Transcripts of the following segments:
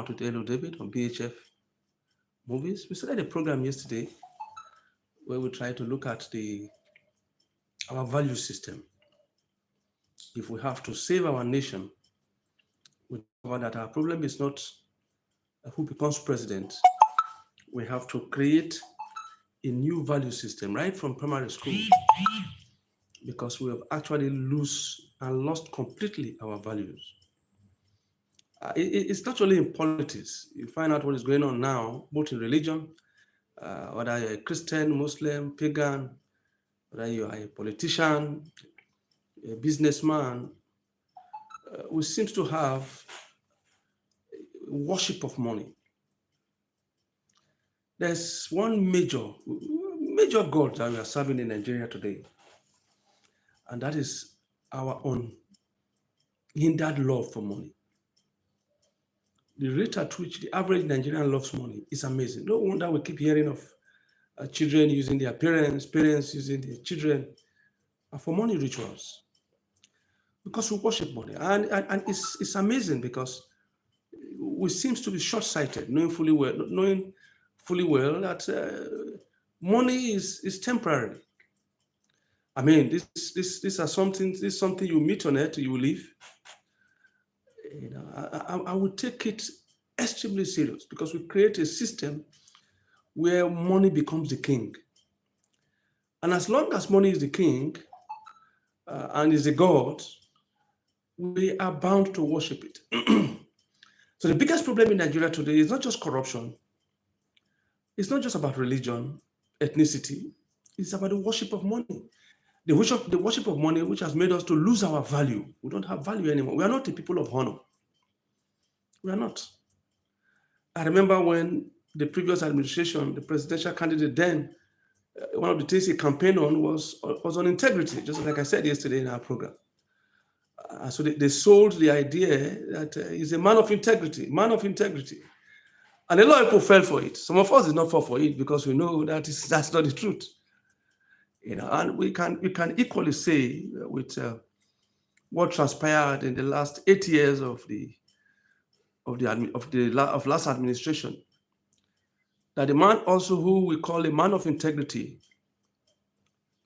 Out with Hello David on BHF Movies. We started a program yesterday where we try to look at our value system. If we have to save our nation, we discover that our problem is not who becomes president. We have to create a new value system right from primary school because we have actually lost completely our values. It's not only in politics. You find out what is going on now, both in religion, whether you're a Christian, Muslim, pagan, whether you are a politician, a businessman, we seem to have worship of money. There's one major God that we are serving in Nigeria today, and that is our unhindered love for money. The rate at which the average Nigerian loves money is amazing. No wonder we keep hearing of children using their parents using their children for money rituals. Because we worship money. And it's amazing because we seem to be short-sighted, knowing fully well that money is temporary. I mean, this is something you meet on earth, you will leave. You know, I would take it extremely serious because we create a system where money becomes the king. And as long as money is the king and is the God, we are bound to worship it. So the biggest problem in Nigeria today is not just corruption. It's not just about religion, ethnicity. It's about the worship of money. The worship of money, which has made us to lose our value. We don't have value anymore. We are not the people of honor. We are not. I remember when the previous administration, the presidential candidate then, one of the things he campaigned on was on integrity, just like I said yesterday in our program. So they sold the idea that he's a man of integrity. And a lot of people fell for it. Some of us did not fall for it because we know that's not the truth. You know, and we can equally say with what transpired in the last 8 years of last administration, that the man also who we call a man of integrity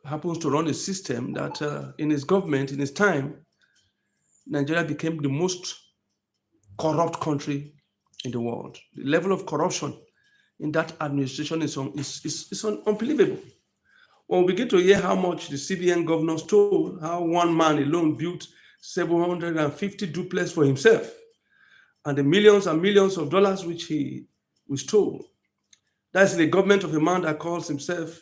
happens to run a system that in his government, in his time, Nigeria became the most corrupt country in the world. The level of corruption in that administration is unbelievable. When we begin to hear how much the CBN governor stole, how one man alone built 750 duplex for himself, and the millions and millions of dollars which we stole. That's the government of a man that calls himself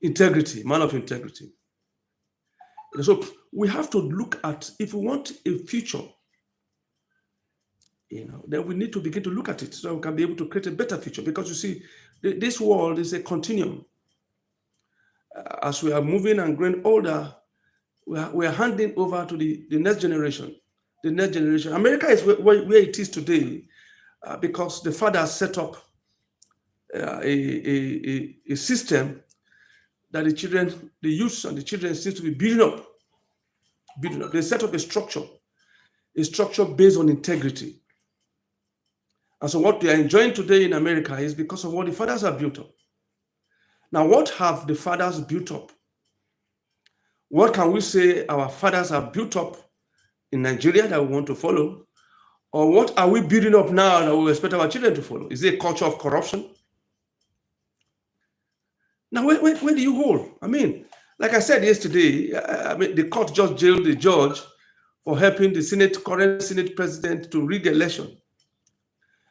man of integrity. And so we have to look at, if we want a future, then we need to begin to look at it so we can be able to create a better future. Because you see, this world is a continuum. As we are moving and growing older, we are handing over to the next generation. The next generation. America is where it is today because the father set up a system that the youths and the children seem to be building up. They set up a structure based on integrity. And so what we are enjoying today in America is because of what the fathers have built up. Now, what have the fathers built up? What can we say our fathers have built up in Nigeria that we want to follow? Or what are we building up now that we expect our children to follow? Is it a culture of corruption? Now, where do you hold? I mean, like I said yesterday, the court just jailed the judge for helping the current Senate president to rig election.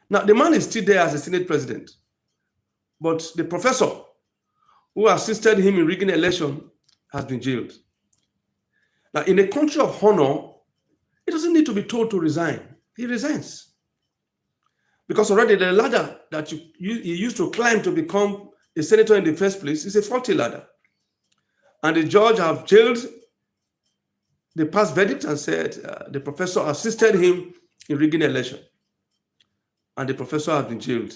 Now, the man is still there as a Senate president, but the professor who assisted him in rigging election has been jailed. Now, in a country of honor, he doesn't need to be told to resign. He resigns. Because already the ladder that he used to climb to become a senator in the first place is a faulty ladder. And the judge have jailed the past verdict and said the professor assisted him in rigging election. And the professor has been jailed.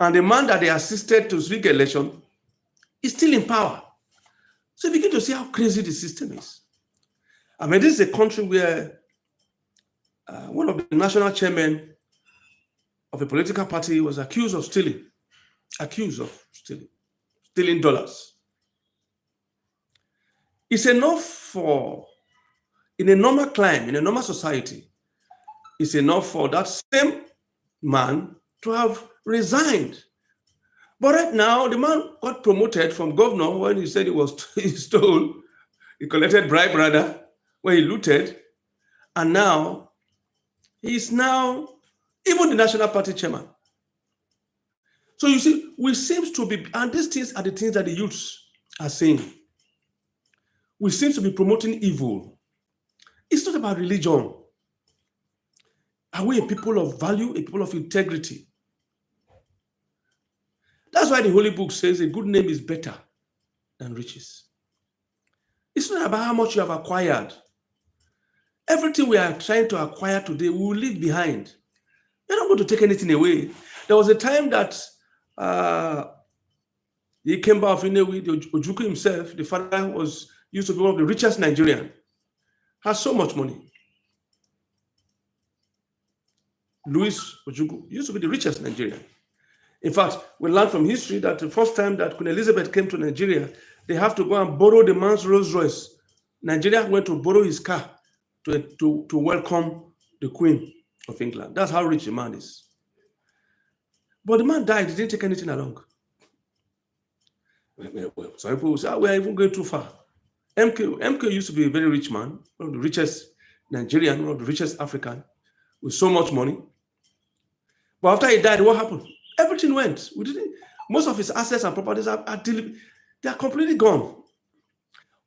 And the man that they assisted to rig election is still in power. So you begin to see how crazy the system is. I mean, this is a country where one of the national chairmen of a political party was accused of stealing dollars. It's enough for, in a normal climate, in a normal society, it's enough for that same man to have resigned. But right now, the man got promoted from governor when he said he stole, he collected bribe rather, when he looted, and now he's now even the National Party chairman. So you see, we seem to be, and these things are the things that the youths are saying. We seem to be promoting evil. It's not about religion. Are we a people of value, a people of integrity? That's why the Holy Book says a good name is better than riches. It's not about how much you have acquired. Everything we are trying to acquire today, we will leave behind. We're not going to take anything away. There was a time that he came back of Inewi, Ojukwu himself, the father used to be one of the richest Nigerians, has so much money. Louis Ojukwu used to be the richest Nigerian. In fact, we learned from history that the first time that Queen Elizabeth came to Nigeria, they have to go and borrow the man's Rolls Royce. Nigeria went to borrow his car to welcome the Queen of England. That's how rich the man is. But the man died, he didn't take anything along. Some people will say, we are even going too far. MK used to be a very rich man, one of the richest Nigerian, one of the richest African, with so much money. But after he died, what happened? Everything went. Most of his assets and properties are completely gone.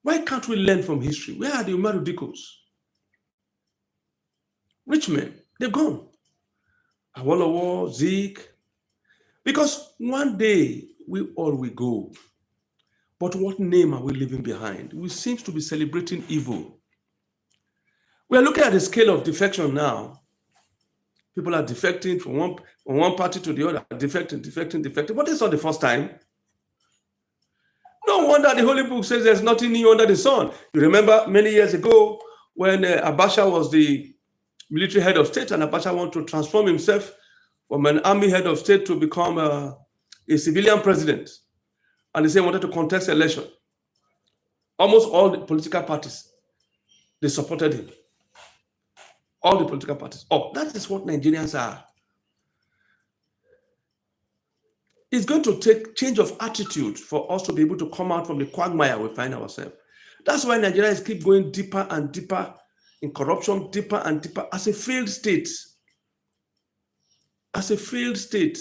Why can't we learn from history? Where are the Umaru Dikos? Rich men, they've gone. Awolowo, Zeke. Because one day we all will go. But what name are we leaving behind? We seem to be celebrating evil. We are looking at the scale of defection now. People are defecting from one party to the other, defecting. But it's not the first time. No wonder the Holy Book says there's nothing new under the sun. You remember many years ago when Abacha was the military head of state and Abacha wanted to transform himself from an army head of state to become a civilian president. And he said he wanted to contest election. Almost all the political parties, they supported him. All the political parties. Oh, that is what Nigerians are. It's going to take change of attitude for us to be able to come out from the quagmire we find ourselves. That's why Nigerians keep going deeper and deeper in corruption, deeper and deeper as a failed state. As a failed state.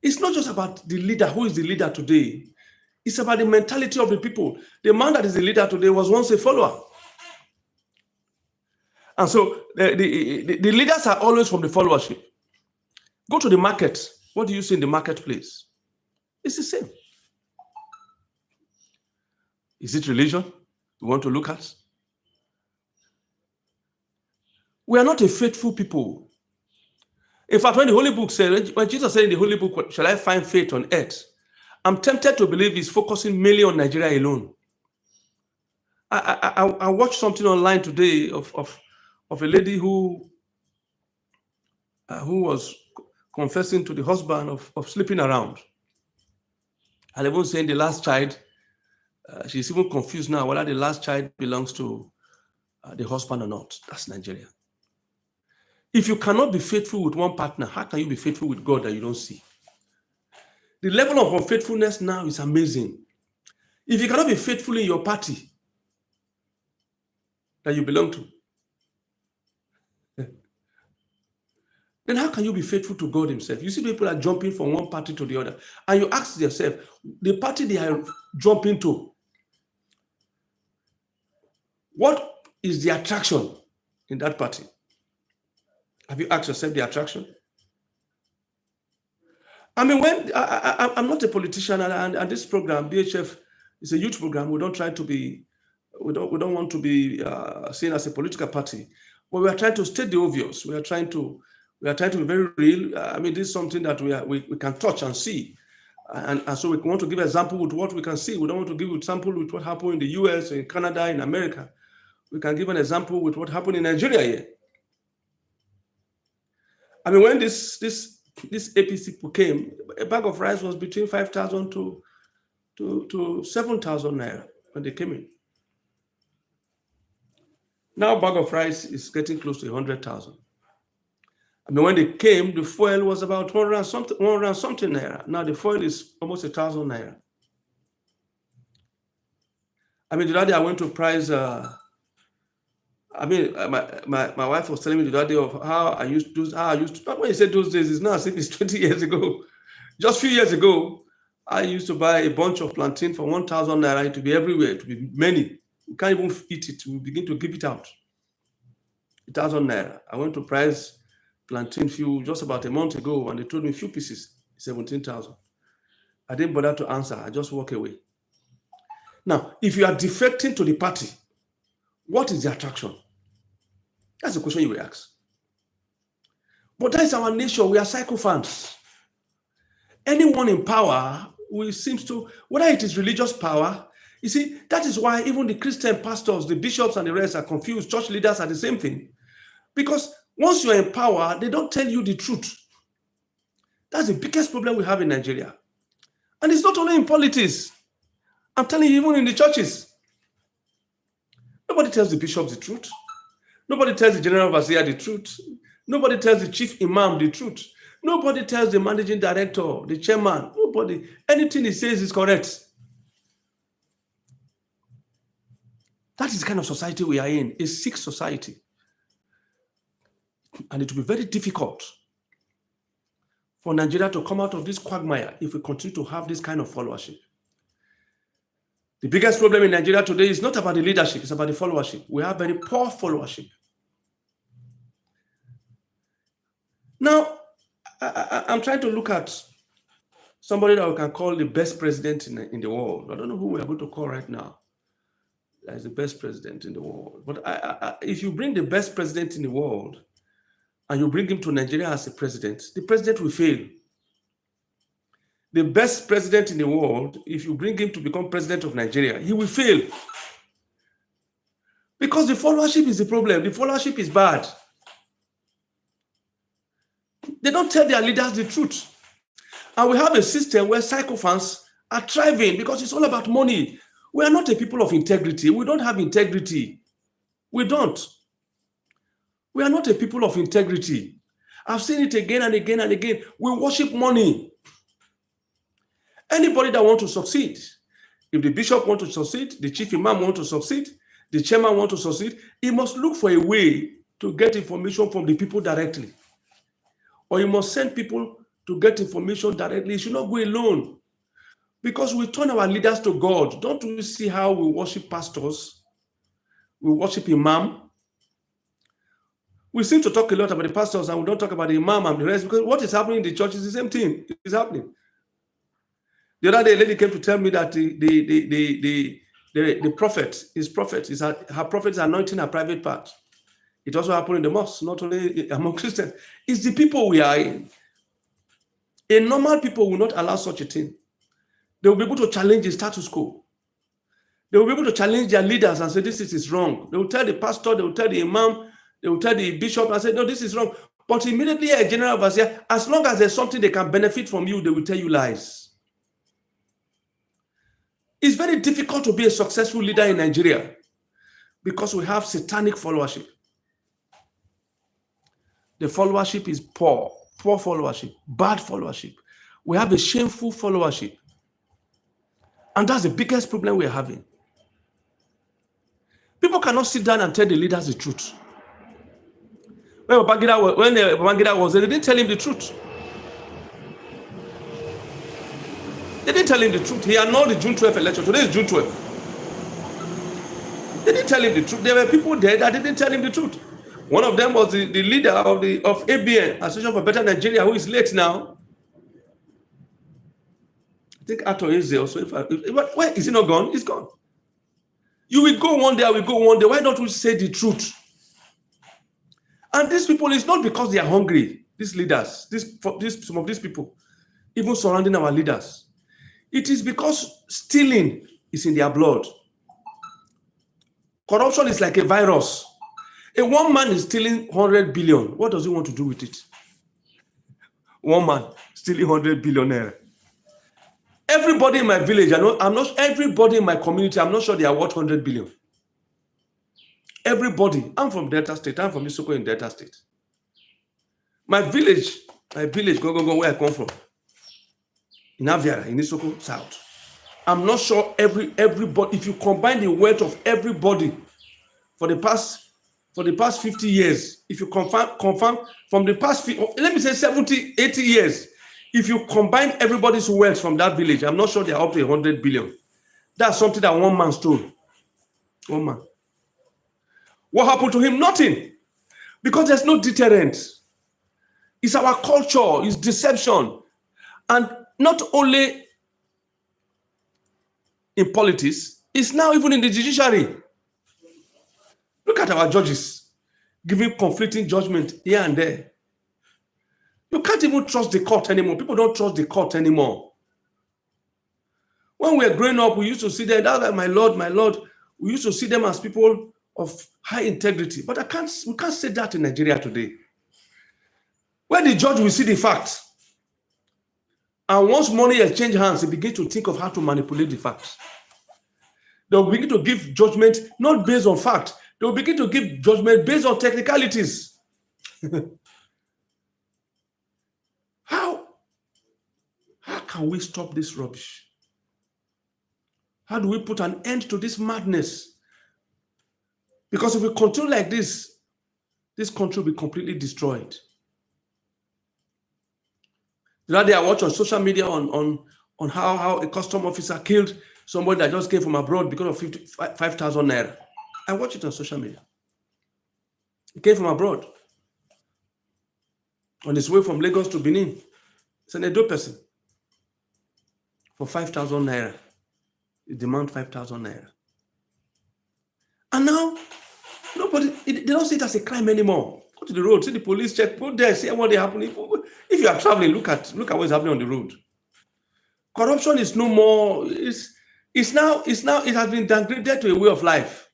It's not just about the leader, who is the leader today. It's about the mentality of the people. The man that is the leader today was once a follower. And so the leaders are always from the followership. Go to the market. What do you see in the marketplace? It's the same. Is it religion you want to look at? We are not a faithful people. In fact, when the Holy Book said, when Jesus said in the Holy Book, shall I find faith on earth? I'm tempted to believe he's focusing mainly on Nigeria alone. I watched something online today of a lady who was confessing to the husband of sleeping around. And even saying the last child, she's even confused now whether the last child belongs to the husband or not. That's Nigeria. If you cannot be faithful with one partner, how can you be faithful with God that you don't see? The level of unfaithfulness now is amazing. If you cannot be faithful in your party that you belong to, then how can you be faithful to God himself? You see people are jumping from one party to the other. And you ask yourself, the party they are jumping to, what is the attraction in that party? Have you asked yourself the attraction? I mean, when I'm not a politician, and this program, BHF, is a youth program. We don't try to be, we don't want to be seen as a political party, but we are trying to state the obvious. We are trying to be very real. I mean, this is something that we can touch and see, and so we want to give an example with what we can see. We don't want to give an example with what happened in the US, in Canada, in America. We can give an example with what happened in Nigeria here. I mean, when this APC people came, a bag of rice was between 5,000 to 7,000 naira when they came in. Now, a bag of rice is getting close to 100,000. I mean, when they came, the fuel was about 100 and something naira. Now the fuel is almost 1,000 naira. I mean, the other day I went to price. My wife was telling me the other day of how I used to. When you said those days, it's not as if it's 20 years ago. Just a few years ago, I used to buy a bunch of plantain for 1,000 naira. It would be everywhere. It would be many. We can't even eat it. We begin to give it out. 1,000 naira. I went to price plantain few just about a month ago, and they told me few pieces, 17,000. I didn't bother to answer. I just walk away. Now, if you are defecting to the party, what is the attraction? That's the question you will ask. But that is our nature. We are sycophants. Anyone in power, we seems to, whether it is religious power, you see, that is why even the Christian pastors, the bishops and the rest are confused. Church leaders are the same thing. Because once you are in power, they don't tell you the truth. That's the biggest problem we have in Nigeria. And it's not only in politics. I'm telling you, even in the churches. Nobody tells the bishops the truth. Nobody tells the general overseer the truth. Nobody tells the chief imam the truth. Nobody tells the managing director, the chairman. Nobody. Anything he says is correct. That is the kind of society we are in, a sick society. And it will be very difficult for Nigeria to come out of this quagmire if we continue to have this kind of followership. The biggest problem in Nigeria today is not about the leadership, it's about the followership. We have very poor followership. Now, I'm trying to look at somebody that we can call the best president in the world. I don't know who we are going to call right now as the best president in the world. But if you bring the best president in the world and you bring him to Nigeria as a president, the president will fail. The best president in the world, if you bring him to become president of Nigeria, he will fail. Because the followership is the problem. The followership is bad. They don't tell their leaders the truth. And we have a system where sycophants are thriving because it's all about money. We are not a people of integrity. We don't have integrity. We don't. We are not a people of integrity. I've seen it again and again and again. We worship money. Anybody that wants to succeed, if the bishop wants to succeed, the chief imam wants to succeed, the chairman wants to succeed, he must look for a way to get information from the people directly. Or he must send people to get information directly. He should not go alone. Because we turn our leaders to God. Don't we see how we worship pastors? We worship imam. We seem to talk a lot about the pastors and we don't talk about the imam and the rest, because what is happening in the church is the same thing. It's happening. The other day, a lady came to tell me that the prophet, her prophet is anointing her private part. It also happened in the mosque, not only among Christians. It's the people we are in. A normal people will not allow such a thing. They will be able to challenge the status quo. They will be able to challenge their leaders and say, this is wrong. They will tell the pastor, they will tell the imam, they will tell the bishop and say, no, this is wrong. But immediately a general overseer, as long as there's something they can benefit from you, they will tell you lies. It's very difficult to be a successful leader in Nigeria because we have satanic followership. The followership is poor followership, bad followership. We have a shameful followership. And that's the biggest problem we're having. People cannot sit down and tell the leaders the truth. When Babangida was there, they didn't tell him the truth. They didn't tell him the truth. He annulled the June 12th election. Today is June 12th. They didn't tell him the truth. There were people there that didn't tell him the truth. One of them was the leader of ABN, Association for Better Nigeria, who is late now. I think Ato is there also. Where is he not gone? He's gone. You will go one day, I will go one day. Why don't we say the truth? And these people, it's not because they are hungry. These leaders, some of these people, even surrounding our leaders. It is because stealing is in their blood. Corruption is like a virus. If one man is stealing 100 billion, what does he want to do with it? One man stealing 100 billion naira. Everybody in my village, everybody in my community, I'm not sure they are worth 100 billion. Everybody. I'm from Delta State. I'm from Isoko in Delta State. My village, go, where I come from, in Aviara, in Isoko South. I'm not sure everybody, if you combine the wealth of everybody for the past 50 years, if you confirm from the past, let me say 70, 80 years, if you combine everybody's wealth from that village, I'm not sure they're up to 100 billion. That's something that one man stole. One man. What happened to him? Nothing. Because there's no deterrent. It's our culture, it's deception. And not only in politics, it's now even in the judiciary. Look at our judges giving conflicting judgment here and there. You can't even trust the court anymore. People don't trust the court anymore. When we were growing up, we used to see them, my Lord, we used to see them as people of high integrity. But we can't say that in Nigeria today. When the judge will see the facts, and once money exchange hands, he begins to think of how to manipulate the facts. They'll begin to give judgment not based on fact. They'll begin to give judgment based on technicalities. How can we stop this rubbish? How do we put an end to this madness? Because if we continue like this country will be completely destroyed. The other day I watched on social media on how a custom officer killed somebody that just came from abroad because of 5,000 naira. I watched it on social media. He came from abroad. On his way from Lagos to Benin. It's an Edo person. For 5,000 naira. He demand 5,000 naira. And now, they don't see it as a crime anymore. Go to the road, see the police check, put there, see what they happening. If you are traveling, look at what's happening on the road. Corruption is no more. It has been downgraded to a way of life.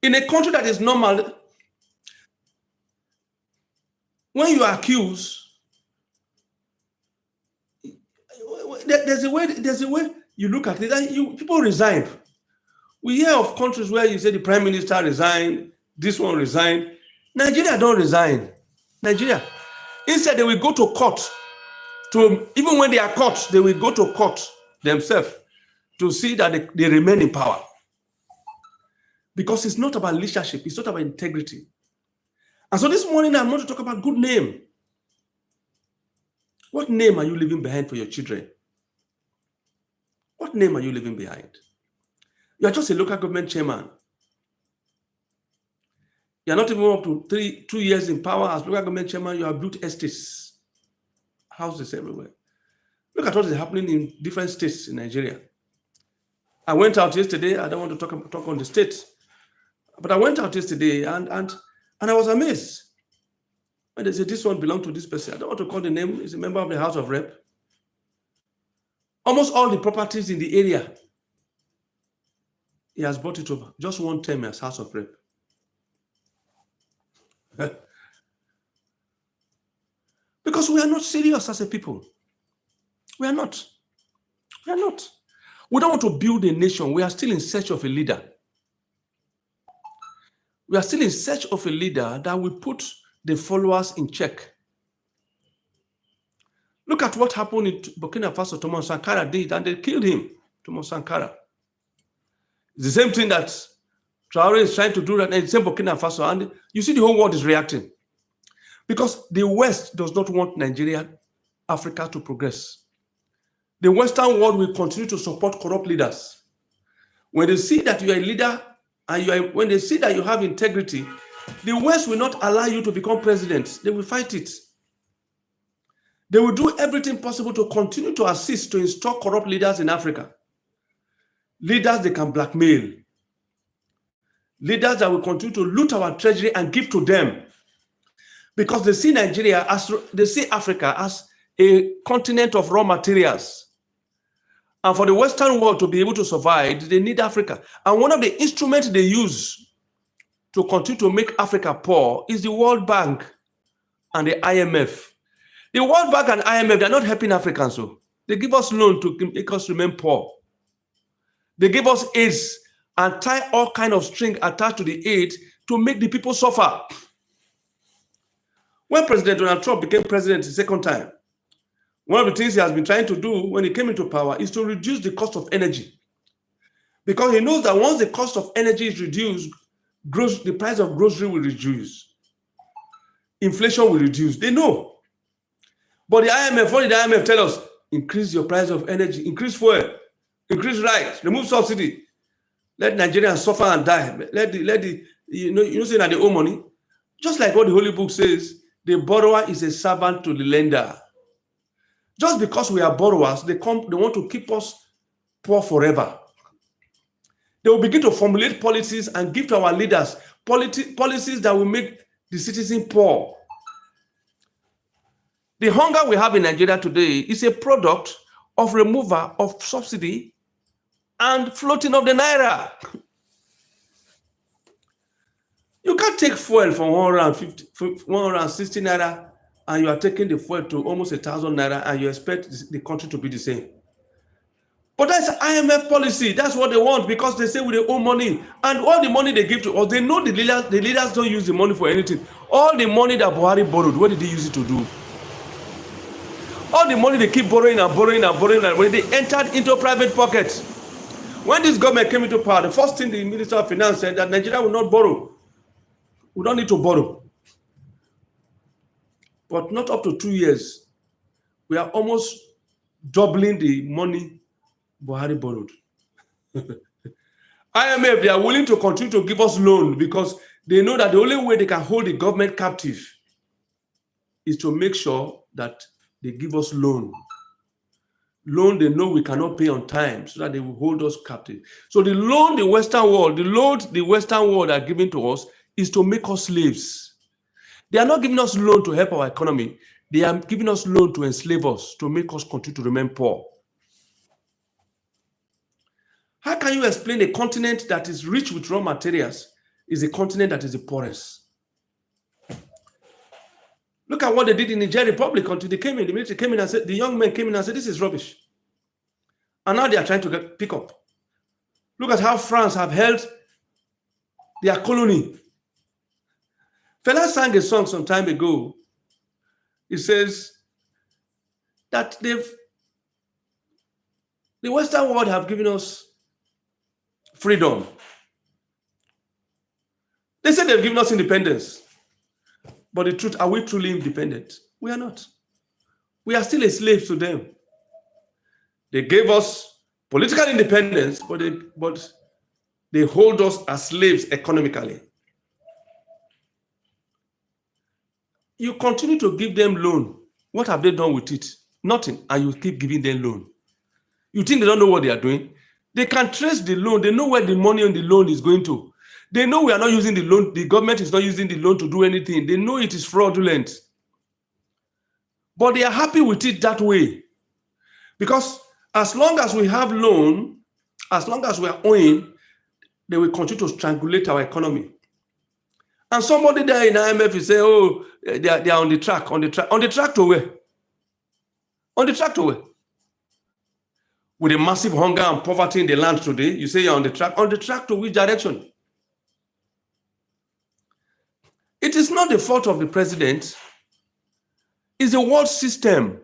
In a country that is normal, when you are accused, there's a way you look at it, and people resign. We hear of countries where you say the prime minister resigned, this one resigned. Nigeria don't resign. Nigeria. Instead, they will go to court. Even when they are caught, they will go to court themselves to see that they remain in power. Because it's not about leadership, it's not about integrity. And so this morning, I'm going to talk about good name. What name are you leaving behind for your children? What name are you leaving behind? You are just a local government chairman. You are not even up to 2 years in power as local government chairman. You have built estates, houses everywhere. Look at what is happening in different states in Nigeria. I went out yesterday. I don't want to talk on the states, but I went out yesterday and I was amazed when they said this one belonged to this person. I don't want to call the name. He's a member of the House of Rep. Almost all the properties in the area, he has bought it over. Just one term as House of Rep. Because we are not serious as a people. We are not. We are not. We don't want to build a nation. We are still in search of a leader. We are still in search of a leader that will put the followers in check. Look at what happened in Burkina Faso. Thomas Sankara did, and they killed him. Thomas Sankara. It's the same thing that Traoré is trying to do right now. It's the same Burkina Faso, and you see the whole world is reacting. Because the West does not want Nigeria, Africa to progress. The Western world will continue to support corrupt leaders. When they see that you are a leader, and when they see that you have integrity, the West will not allow you to become president. They will fight it. They will do everything possible to continue to assist to install corrupt leaders in Africa. Leaders they can blackmail. Leaders that will continue to loot our treasury and give to them. Because they see Nigeria as, they see Africa as a continent of raw materials. And for the Western world to be able to survive, they need Africa. And one of the instruments they use to continue to make Africa poor is the World Bank. and the IMF. The World Bank and IMF, they're not helping Africans. So they give us loan to make us remain poor. They give us aids and tie all kind of string attached to the aid to make the people suffer. When President Donald Trump became president the second time, one of the things he has been trying to do when he came into power is to reduce the cost of energy. Because he knows that once the cost of energy is reduced, the price of grocery will reduce. Inflation will reduce. They know. But the IMF, what did the IMF tell us? Increase your price of energy, increase fuel, increase rights, remove subsidy. Let Nigerians suffer and die. Saying that they owe money. Just like what the Holy Book says, the borrower is a servant to the lender. Just because we are borrowers, they want to keep us poor forever. They will begin to formulate policies and give to our leaders policies that will make the citizen poor. The hunger we have in Nigeria today is a product of removal of subsidy and floating of the naira. You can't take fuel from 160 naira and you are taking the fuel to almost 1,000 naira and you expect the country to be the same. But that's IMF policy. That's what they want because they say we owe money. And all the money they give to us, they know the leaders don't use the money for anything. All the money that Buhari borrowed, what did he use it to do? All the money they keep borrowing and borrowing and borrowing and when they entered into private pockets. When this government came into power, the first thing the Minister of Finance said that Nigeria will not borrow. We don't need to borrow. But not up to 2 years. We are almost doubling the money Buhari borrowed. IMF, they are willing to continue to give us loan because they know that the only way they can hold the government captive is to make sure that they give us loan. Loan they know we cannot pay on time so that they will hold us captive. So the loan the Western world are giving to us is to make us slaves. They are not giving us loan to help our economy. They are giving us loan to enslave us, to make us continue to remain poor. How can you explain a continent that is rich with raw materials is a continent that is the poorest? Look at what they did in the Niger Republic until they came in. The military came in and said, the young men came in and said, this is rubbish. And now they are trying to pick up. Look at how France have held their colony. Fela sang a song some time ago. It says that the Western world have given us freedom. They said they've given us independence. But the truth, are we truly independent? We are not. We are still a slave to them. They gave us political independence, but they hold us as slaves economically. You continue to give them loan. What have they done with it? Nothing. And you keep giving them loan. You think they don't know what they are doing? They can trace the loan. They know where the money on the loan is going to. They know we are not using the loan. The government is not using the loan to do anything. They know it is fraudulent. But they are happy with it that way. Because as long as we have loan, as long as we are owing, they will continue to strangulate our economy. And somebody there in IMF is saying, oh, they are on the track. On the track to where? On the track to where? With a massive hunger and poverty in the land today, you say you're on the track. On the track to which direction? It is not the fault of the president. It's the world system.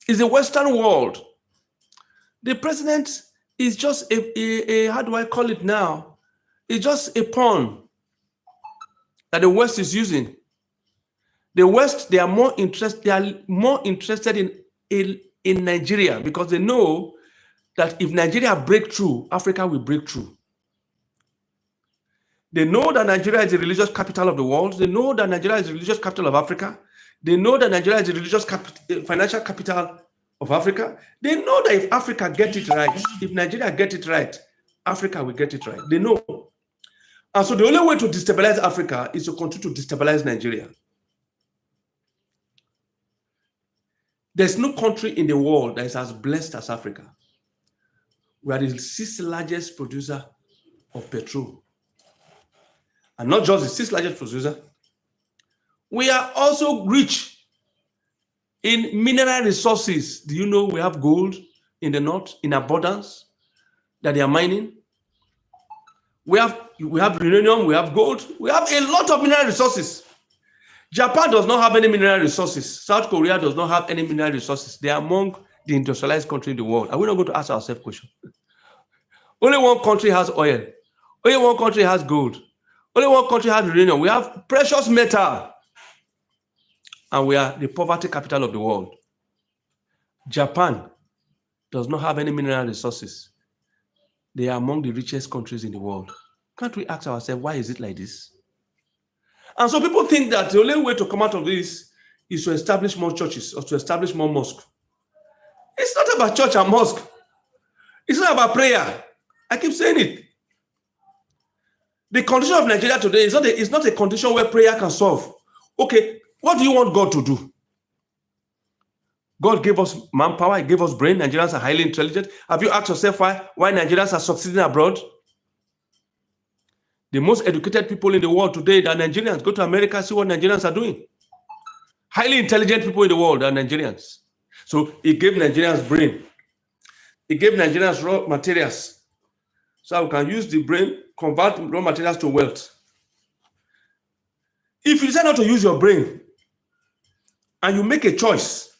It's the Western world. The president is just how do I call it now? It's just a pawn that the West is using. The West, they are more interested in Nigeria because they know that if Nigeria breaks through, Africa will break through. They know that Nigeria is the religious capital of the world. They know that Nigeria is the religious capital of Africa. They know that Nigeria is the religious financial capital of Africa. They know that if Africa gets it right, if Nigeria gets it right, Africa will get it right. They know. And so the only way to destabilize Africa is to continue to destabilize Nigeria. There's no country in the world that is as blessed as Africa. We are the 6th largest producer of petrol. And not just the 6th largest producer. We are also rich in mineral resources. Do you know we have gold in the north in abundance that they are mining? We have uranium, we have gold, we have a lot of mineral resources. Japan does not have any mineral resources. South Korea does not have any mineral resources. They are among the industrialized countries in the world. Are we not going to ask ourselves a question? Only one country has oil. Only one country has gold. Only one country has uranium. We have precious metal. And we are the poverty capital of the world. Japan does not have any mineral resources. They are among the richest countries in the world. Can't we ask ourselves, why is it like this? And so people think that the only way to come out of this is to establish more churches or to establish more mosques. It's not about church and mosque. It's not about prayer. I keep saying it. The condition of Nigeria today is not a condition where prayer can solve. Okay, what do you want God to do? God gave us manpower, He gave us brain. Nigerians are highly intelligent. Have you asked yourself why Nigerians are succeeding abroad? The most educated people in the world today are Nigerians. Go to America, see what Nigerians are doing. Highly intelligent people in the world are Nigerians. So He gave Nigerians brain. He gave Nigerians raw materials. So we can use the brain, convert raw materials to wealth. If you decide not to use your brain and you make a choice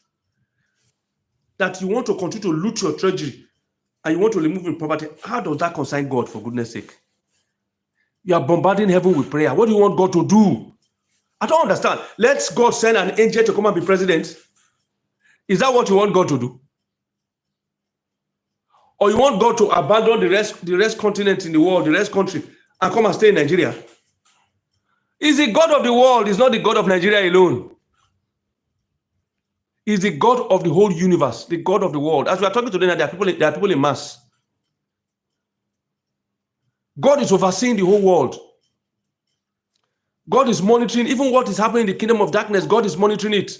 that you want to continue to loot your treasury and you want to remove in poverty, how does that concern God, for goodness sake? You are bombarding heaven with prayer. What do you want God to do? I don't understand. Let God send an angel to come and be president. Is that what you want God to do? Or you want God to abandon the rest continent in the world, the rest country, and come and stay in Nigeria? He's the God of the world. He's not the God of Nigeria alone. He's the God of the whole universe, the God of the world. As we are talking today, there are people in mass. God is overseeing the whole world. God is monitoring even what is happening in the kingdom of darkness. God is monitoring it.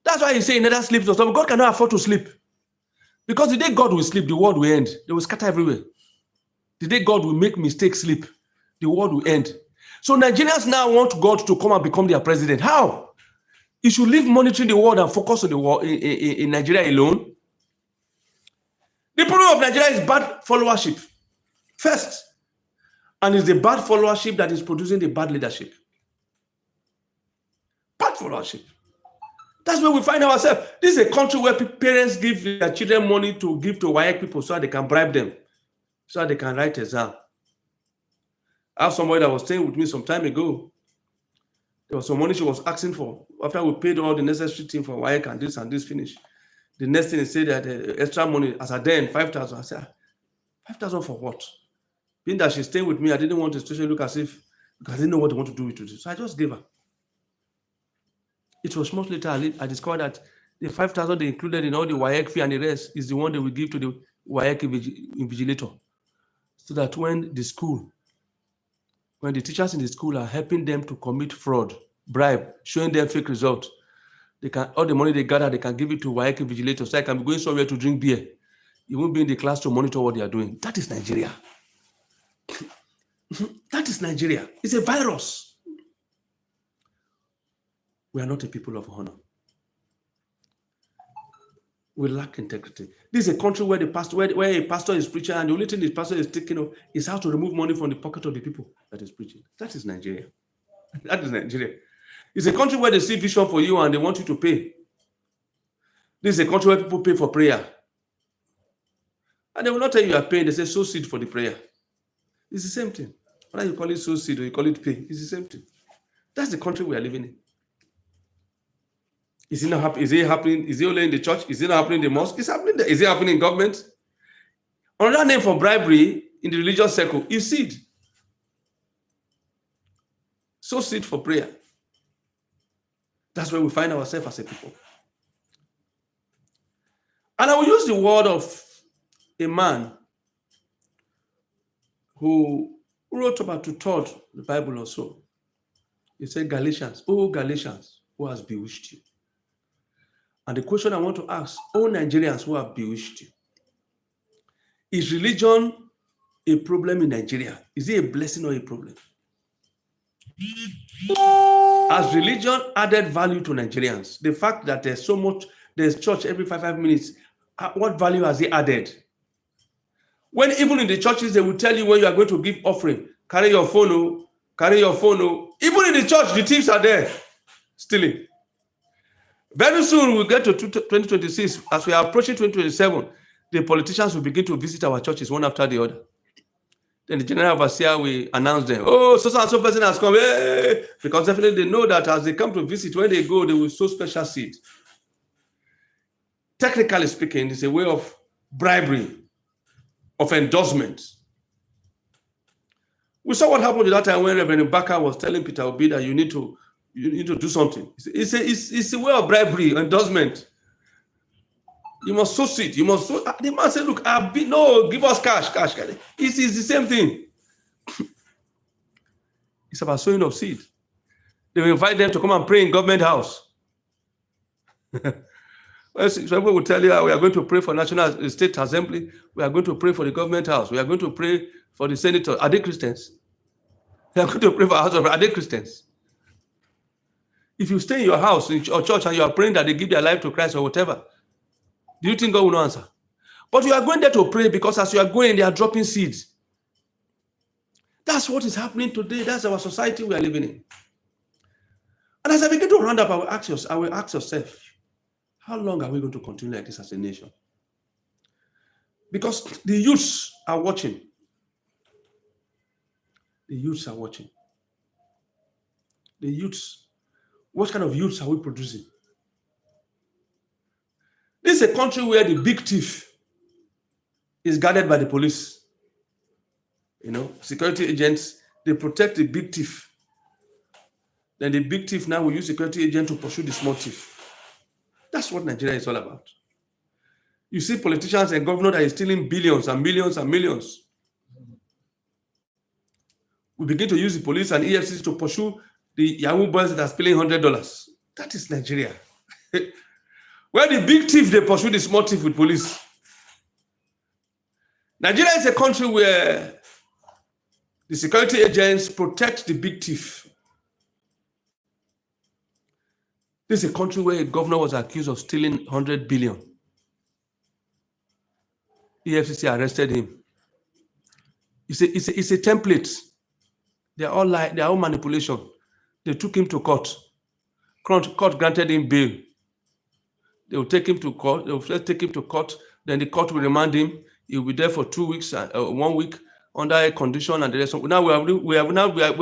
That's why He says He neither sleeps nor slumbers. God cannot afford to sleep. Because the day God will sleep, the world will end. They will scatter everywhere. The day God will make mistakes sleep, the world will end. So Nigerians now want God to come and become their president. How? He should leave monitoring the world and focus on the world in Nigeria alone. The problem of Nigeria is bad followership. First, and it's the bad followership that is producing the bad leadership. Bad followership. That's where we find ourselves. This is a country where parents give their children money to give to white people so that they can bribe them, so that they can write exam. I have somebody that was staying with me some time ago. There was some money she was asking for. After we paid all the necessary thing for WAEC and this finish, the next thing they said that extra money, as I then 5,000. I said, 5,000 for what? Being that she's staying with me, I didn't want the situation look as if, because I didn't know what they want to do with it. So I just gave her. It was much later I discovered that the 5,000 they included in all the WAEC fee and the rest is the one they will give to the WAEC invigilator. So that when the teachers in the school are helping them to commit fraud, bribe, showing them fake results, they can, all the money they gather, they can give it to WAEC invigilator. So I can be going somewhere to drink beer. You won't be in the class to monitor what they are doing. That is Nigeria. That is Nigeria. It's a virus. We are not a people of honor. We lack integrity. This is a country where where a pastor is preaching, and the only thing the pastor is taking is how to remove money from the pocket of the people that is preaching. That is Nigeria. That is Nigeria. It's a country where they see vision for you and they want you to pay. This is a country where people pay for prayer. And they will not tell you are paying. They say sow seed for the prayer. It's the same thing. Whether you call it sow seed or you call it pay, it's the same thing. That's the country we are living in. Is it not happening? Is it happening? Is it only in the church? Is it not happening in the mosque? It's happening there. Is it happening in government? Another name for bribery in the religious circle is seed. Sow seed for prayer. That's where we find ourselves as a people. And I will use the word of a man who wrote about two-thirds the Bible or so. He said, Galatians, oh Galatians, who has bewitched you? And the question I want to ask, all Nigerians who have bewitched you, is religion a problem in Nigeria? Is it a blessing or a problem? As religion added value to Nigerians, the fact that there's church every 5 minutes, what value has it added? When even in the churches, they will tell you when you are going to give offering, carry your phone, carry your phone. Even in the church, the thieves are there, stealing. Very soon, we'll get to 2026. As we are approaching 2027, the politicians will begin to visit our churches one after the other. Then the general overseer will announce them, oh, so person has come. Hey! Because definitely they know that as they come to visit, when they go, they will sow special seed. Technically speaking, it's a way of bribery, of endorsement. We saw what happened at that time when Reverend Baka was telling Peter Obi that you need to do something. It's a way of bribery, endorsement. You must sow seed. You must sow. The man said, look, no, give us cash. It's the same thing. It's about sowing of seed. They will invite them to come and pray in government house. Well, some people will tell you, we are going to pray for National State Assembly. We are going to pray for the government house. We are going to pray for the senators. Are they Christians? They are going to pray for House of. Are they Christians? If you stay in your house, in your church, and you are praying that they give their life to Christ or whatever, do you think God will not answer? But you are going there to pray because as you are going, they are dropping seeds. That's what is happening today. That's our society we are living in. And as I begin to round up, I will ask yourself, how long are we going to continue like this as a nation? Because the youths are watching. The youths are watching. The youths. What kind of youths are we producing? This is a country where the big thief is guarded by the police. Security agents, they protect the big thief. Then the big thief now will use security agent to pursue the small thief. That's what Nigeria is all about. You see politicians and governors that are stealing billions and millions and millions. We begin to use the police and EFCC to pursue the Yahoo boys that are stealing $100. That is Nigeria. Where the big thief, they pursue the small thief with police. Nigeria is a country where the security agents protect the big thief. This is a country where a governor was accused of stealing 100 billion. EFCC arrested him. It's a template. They're all lie. They're all manipulation. They took him to court. Court granted him bail. They will take him to court. They will first take him to court. Then the court will remand him. He will be there for 2 weeks, 1 week under a condition, and the rest. Now we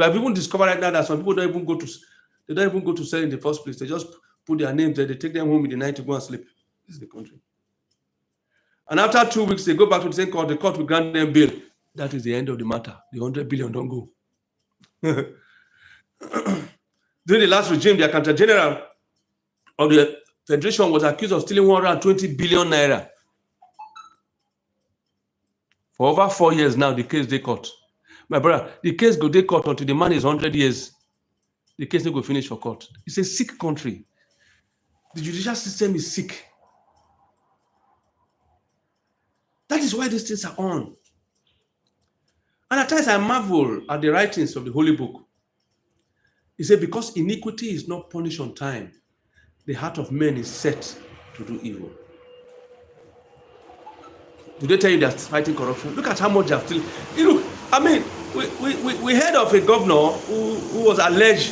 have even discovered right now that some people don't even go to cell in the first place. They just put their names there. They take them home in the night to go and sleep. This is the country. And after 2 weeks, they go back to the same court. The court will grant them bail. That is the end of the matter. The 100 billion don't go. During the last regime, the Accountant General of the Federation was accused of stealing 120 billion naira. For over 4 years now, the case they caught. My brother, the case go they court until the man is 100 years. The case they go finish for court. It's a sick country. The judicial system is sick. That is why these things are on. And at times I marvel at the writings of the Holy Book. He said, because iniquity is not punished on time, the heart of men is set to do evil. Did they tell you they're fighting corruption? Look at how much they're stealing. Look, I mean, we heard of a governor who was alleged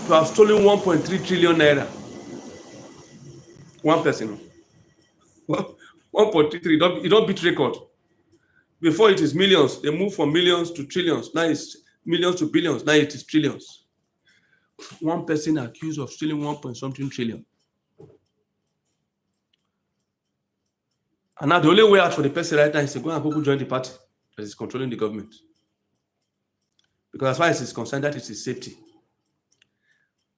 to have stolen 1.3 trillion naira. One person. 1.33. You don't beat record. Before it is millions. They move from millions to trillions. Now it's millions to billions. Now it is trillions. One person accused of stealing 1.something trillion. And now the only way out for the person right now is to go and go join the party that is controlling the government. Because as far as it's concerned, that is his safety.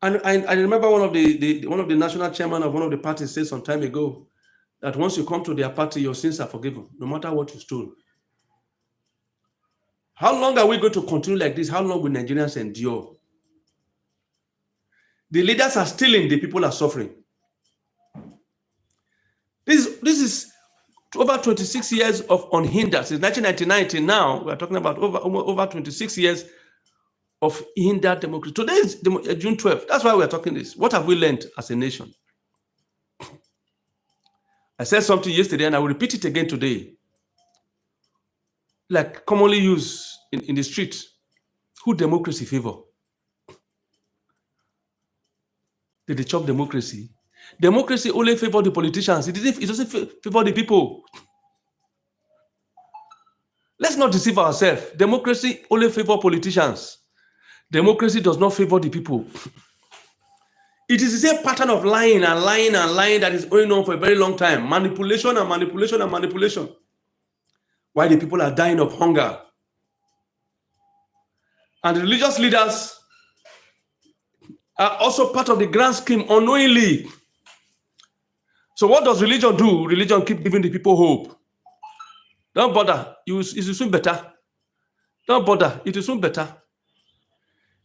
And I remember one of the national chairman of one of the parties said some time ago that once you come to their party, your sins are forgiven, no matter what you stole. How long are we going to continue like this? How long will Nigerians endure? The leaders are stealing, the people are suffering. This is over 26 years of unhindered. Since 1999 till now, we are talking about over 26 years of hindered democracy. Today is June 12th. That's why we're talking this. What have we learned as a nation? I said something yesterday and I will repeat it again today. Like commonly used in the street. Who democracy favor? Did they chop democracy? Democracy only favor the politicians. It doesn't favor the people. Let's not deceive ourselves. Democracy only favor politicians. Democracy does not favor the people. It is the same pattern of lying and lying and lying that is going on for a very long time. Manipulation and manipulation and manipulation. Why the people are dying of hunger. And the religious leaders are also part of the grand scheme unknowingly. So what does religion do? Religion keeps giving the people hope. Don't bother. It will soon better. Don't bother. It will soon better.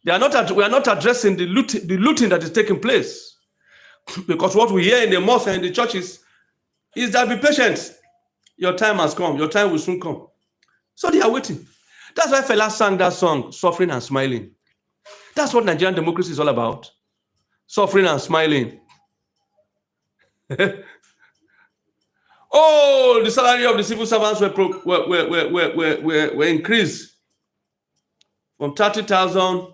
We are not addressing the looting that is taking place. Because what we hear in the mosque and in the churches is that be patient. Your time has come. Your time will soon come. So they are waiting. That's why Fela sang that song, Suffering and Smiling. That's what Nigerian democracy is all about. Suffering and smiling. Oh, the salary of the civil servants were increased from 30,000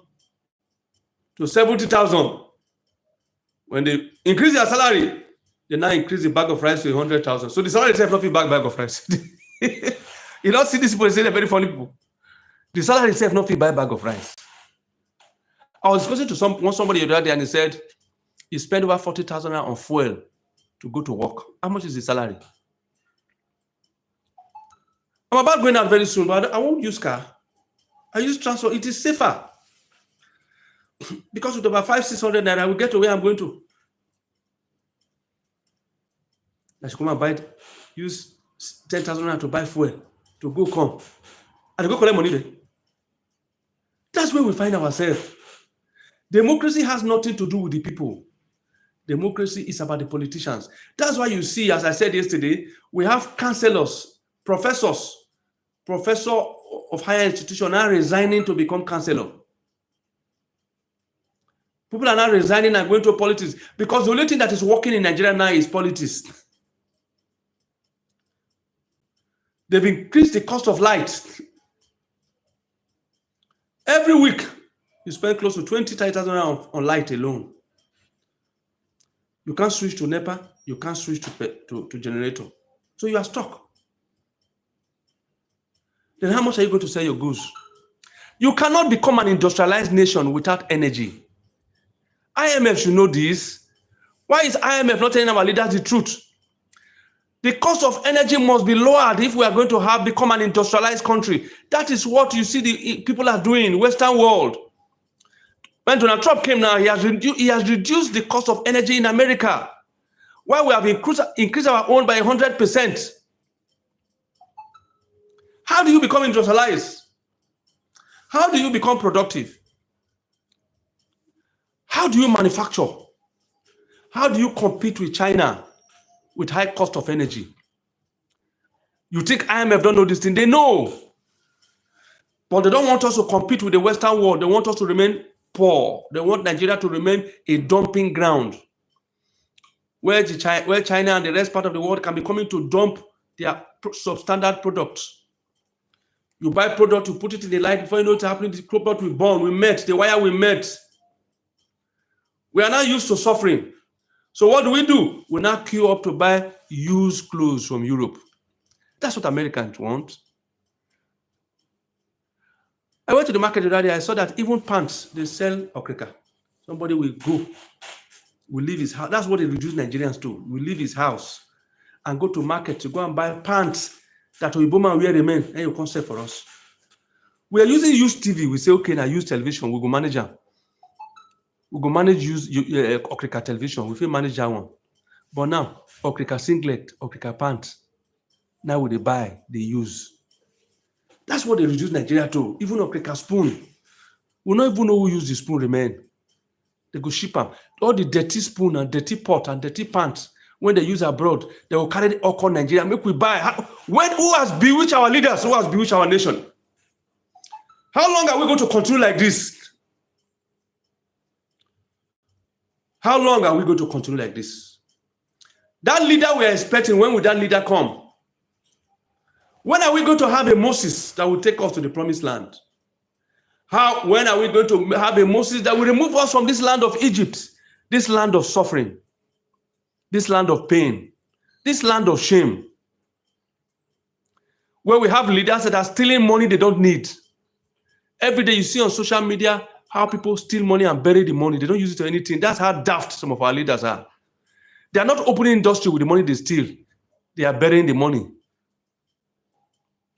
to 70,000. When they increase their salary, they now increase the bag of rice to 100,000. So the salary itself not fit bag of rice. You don't see these people say they're very funny people. The salary itself not fit bag of rice. I was listening to somebody the other day and he said he spent over 40,000 on fuel to go to work. How much is the salary? I'm about going out very soon, but I won't use car. I use transport. It is safer. Because with about 500-600 naira, I will get to where I'm going to. I should come and buy, use 10,000 naira to buy fuel, to go come. And go collect money there. That's where we find ourselves. Democracy has nothing to do with the people. Democracy is about the politicians. That's why you see, as I said yesterday, we have councillors, professors of higher institutions are resigning to become councillor. People are now resigning and going to politics because the only thing that is working in Nigeria now is politics. They've increased the cost of light. Every week, you spend close to 20,000 on light alone. You can't switch to NEPA. You can't switch to generator. So you are stuck. Then how much are you going to sell your goods? You cannot become an industrialized nation without energy. IMF should know this. Why is IMF not telling our leaders the truth? The cost of energy must be lowered if we are going to become an industrialized country. That is what you see the people are doing in the Western world. When Donald Trump came now, he has reduced the cost of energy in America. While we have increased our own by 100%. How do you become industrialized? How do you become productive? How do you manufacture? How do you compete with China with high cost of energy? You think IMF don't know this thing? They know. But they don't want us to compete with the Western world. They want us to remain poor. They want Nigeria to remain a dumping ground where China and the rest part of the world can be coming to dump their substandard products. You buy product, you put it in the light, before you know what's happening, the product will burn, we met, the wire we met. We are not used to suffering. So what do? We now queue up to buy used clothes from Europe. That's what Americans want. I went to the market the other day, I saw that even pants, they sell okrika. Somebody will go, will leave his house. That's what they reduce Nigerians to. Will leave his house and go to market to go and buy pants that Oiboma wear remain, and you can't sell for us. We are using used TV. We say, okay, now use television. We go manage them. We go manage use okrika television. We feel manage that one. But now, okrika singlet, okrika pants, now they buy, they use. That's what they reduce Nigeria to. Even okrika spoon. We don't even know who use the spoon remain. They go ship them. All the dirty spoon and dirty pot and dirty pants, when they use abroad, they will carry it all called Nigeria. Make we buy. Who has bewitched our leaders? Who has bewitched our nation? How long are we going to continue like this? How long are we going to continue like this? That leader we are expecting, when will that leader come? When are we going to have a Moses that will take us to the promised land? When are we going to have a Moses that will remove us from this land of Egypt, this land of suffering, this land of pain, this land of shame, where we have leaders that are stealing money they don't need? Every day you see on social media how people steal money and bury the money. They don't use it to anything. That's how daft some of our leaders are. They are not opening industry with the money they steal. They are burying the money.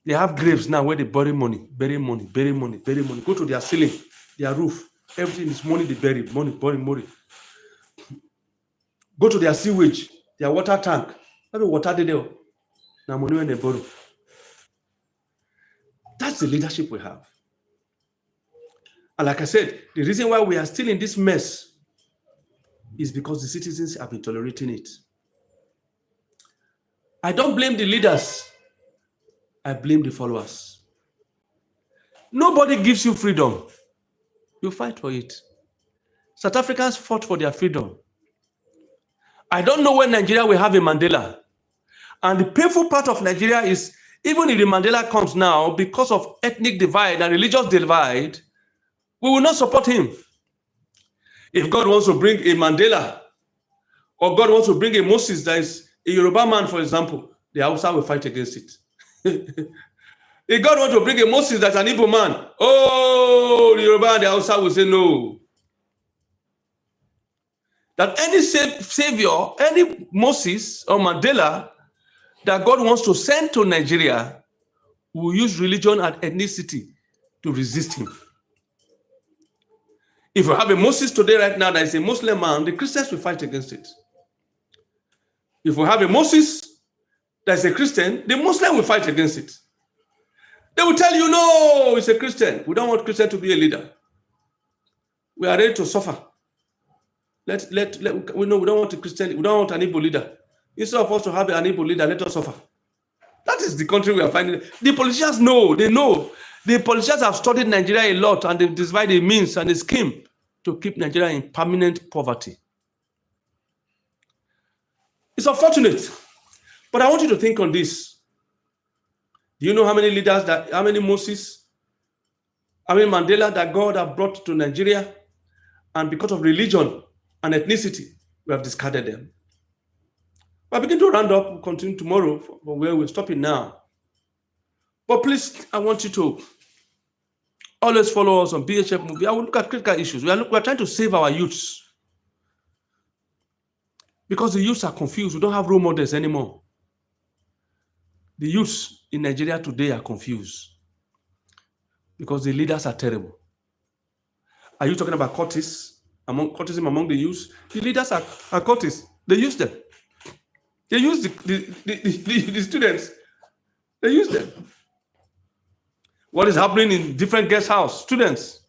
They have graves now where they bury money, bury money, bury money, bury money. Go to their ceiling, their roof. Everything is money they bury, money, money, money. Go to their sewage, their water tank. Maybe water they do. Now money when they borrow. That's the leadership we have. And like I said, the reason why we are still in this mess is because the citizens have been tolerating it. I don't blame the leaders. I blame the followers. Nobody gives you freedom. You fight for it. South Africans fought for their freedom. I don't know when Nigeria will have a Mandela. And the painful part of Nigeria is, even if the Mandela comes now, because of ethnic divide and religious divide, we will not support him. If God wants to bring a Mandela, or God wants to bring a Moses that is a Yoruba man, for example, the Hausa will fight against it. If God wants to bring a Moses that's an Igbo man, oh, the Yoruba and the Hausa will say no. That any savior, any Moses or Mandela that God wants to send to Nigeria will use religion and ethnicity to resist him. If you have a Moses today right now that is a Muslim man, the Christians will fight against it. If we have a Moses that is a Christian, the Muslim will fight against it. They will tell you, no, it's a Christian. We don't want Christian to be a leader. We are ready to suffer. We don't want a Christian, we don't want an Igbo leader. Instead of us to have an Igbo leader, let us suffer. That is the country we are finding. The politicians know, they know. The politicians have studied Nigeria a lot, and they've devised a means and a scheme to keep Nigeria in permanent poverty. It's unfortunate, but I want you to think on this. Do you know how many leaders, how many Moses, how many Mandela that God has brought to Nigeria, and because of religion and ethnicity, we have discarded them? We'll begin to round up. We'll continue tomorrow from where we're stopping now. But please, I want you to always follow us on BHF Movies. I will look at critical issues. We are trying to save our youths. Because the youths are confused. We don't have role models anymore. The youths in Nigeria today are confused. Because the leaders are terrible. Are you talking about courtism among the youths? The leaders are courtists. They use them. They use the students. They use them. What is happening in different guest house? Students.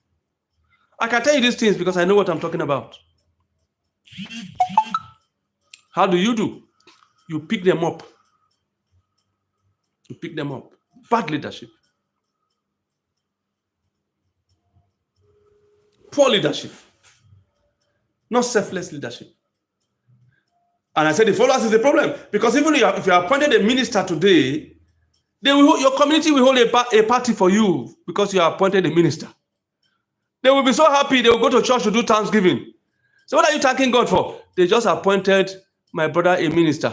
I can tell you these things because I know what I'm talking about. How do? You pick them up. You pick them up. Bad leadership. Poor leadership. Not selfless leadership. And I said the followers is the problem. Because even if you are appointed a minister today, your community will hold a party for you because you are appointed a minister. They will be so happy, they will go to church to do Thanksgiving. So what are you thanking God for? They just appointed my brother a minister.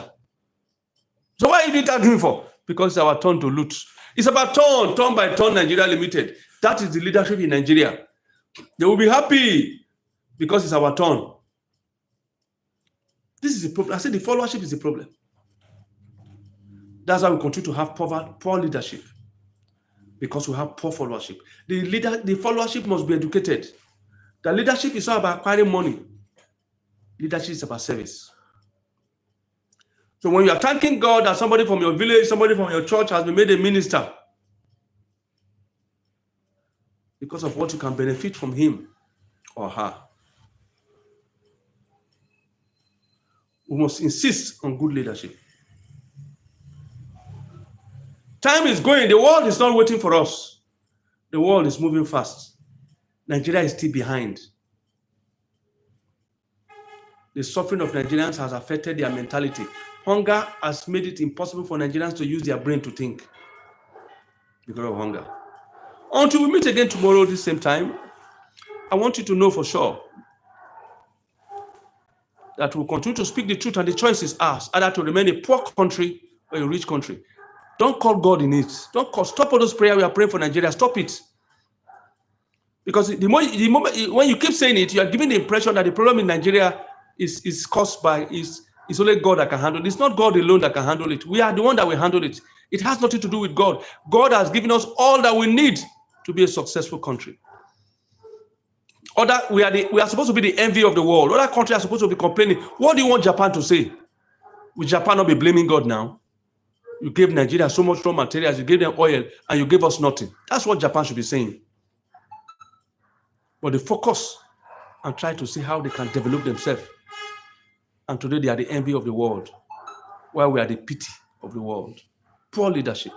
So why are you thanking him for? Because it's our turn to loot. It's about turn by turn Nigeria Limited. That is the leadership in Nigeria. They will be happy because it's our turn. This is the problem. I said the followership is the problem. That's why we continue to have poor leadership. Because we have poor followership. The followership must be educated. The leadership is not about acquiring money. Leadership is about service. So when you are thanking God that somebody from your village, somebody from your church has been made a minister, because of what you can benefit from him or her, we must insist on good leadership. Time is going. The world is not waiting for us. The world is moving fast. Nigeria is still behind. the suffering of Nigerians has affected their mentality. Hunger has made it impossible for Nigerians to use their brain to think because of hunger. Until we meet again tomorrow at the same time, I want you to know for sure that we'll continue to speak the truth, and the choice is ours, either to remain a poor country or a rich country. Don't call God in it. Stop all those prayers we are praying for Nigeria. Stop it. Because the moment when you keep saying it, you are giving the impression that the problem in Nigeria is caused by is only God that can handle it. It's not God alone that can handle it. We are the one that will handle it. It has nothing to do with God. God has given us all that we need to be a successful country. We are supposed to be the envy of the world. Other countries are supposed to be complaining. What do you want Japan to say? Will Japan not be blaming God now? You gave Nigeria so much raw materials, you gave them oil, and you gave us nothing. That's what Japan should be saying. But they focus and try to see how they can develop themselves. And today they are the envy of the world, while we are the pity of the world. Poor leadership.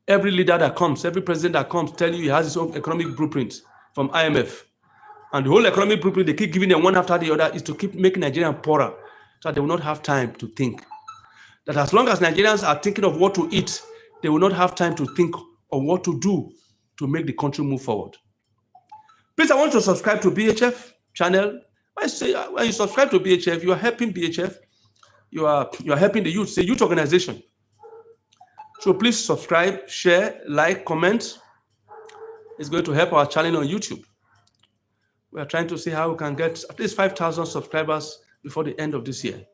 Every leader that comes, every president that comes, tell you he has his own economic blueprint from IMF. And the whole economic blueprint they keep giving them one after the other is to keep making Nigerians poorer, so that they will not have time to think. That as long as Nigerians are thinking of what to eat, they will not have time to think of what to do to make the country move forward. Please, I want you to subscribe to BHF channel. When you subscribe to BHF, you are helping BHF. You are helping the youth. It's a youth organization. So please subscribe, share, like, comment. It's going to help our channel on YouTube. We are trying to see how we can get at least 5,000 subscribers before the end of this year.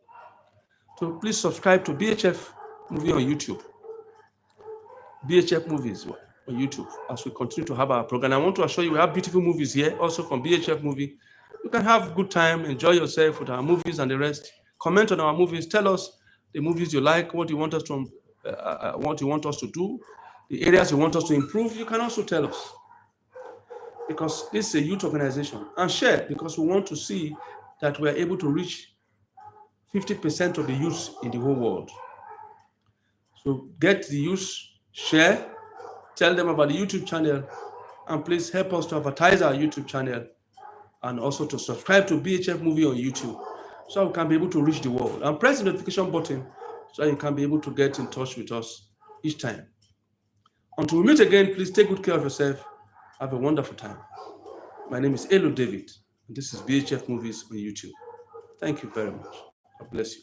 So please subscribe to BHF Movie on YouTube. BHF Movies on YouTube as we continue to have our program. I want to assure you we have beautiful movies here, also from BHF Movie. You can have good time, enjoy yourself with our movies and the rest. Comment on our movies. Tell us the movies you like, what you want us to do, the areas you want us to improve. You can also tell us, because this is a youth organization. And share, because we want to see that we are able to reach 50% of the youth in the whole world. So get the youth, share, tell them about the YouTube channel, and please help us to advertise our YouTube channel, and also to subscribe to BHF Movie on YouTube, so we can be able to reach the world. And press the notification button so you can be able to get in touch with us each time. Until we meet again, please take good care of yourself. Have a wonderful time. My name is Elo David, and this is BHF Movies on YouTube. Thank you very much. God bless you.